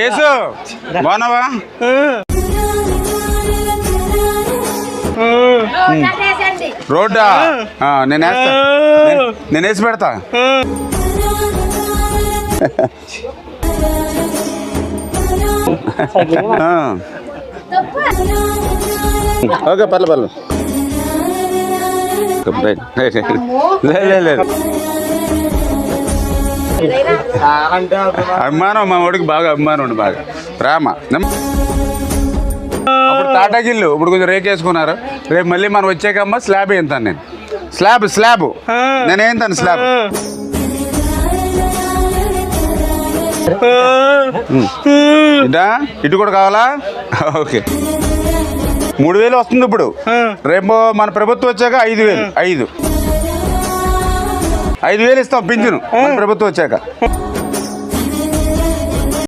యేసు బాగున్నావా? రోడ్డా నేను వేస్తా, నేను వేసి పెడతా. ఓకే పర్లేదు. లేదు అభిమానం, మా వాడికి బాగా అభిమానం ఉండి, బాగా ప్రేమ. అప్పుడు తాటాకిల్లు, ఇప్పుడు కొంచెం రేక్ వేసుకున్నారు. రేపు మళ్ళీ మనం వచ్చాకమ్మా స్లాబ్ వేస్తాను నేను. స్లాబ్ నేను వేస్తాను స్లాబ్. ఇటు కూడా కావాలా? ఓకే. 3000 వస్తుంది ఇప్పుడు. రేపు మన ప్రభుత్వం వచ్చాక 5000 ఇస్తాం పింఛను మన ప్రభుత్వం వచ్చాక.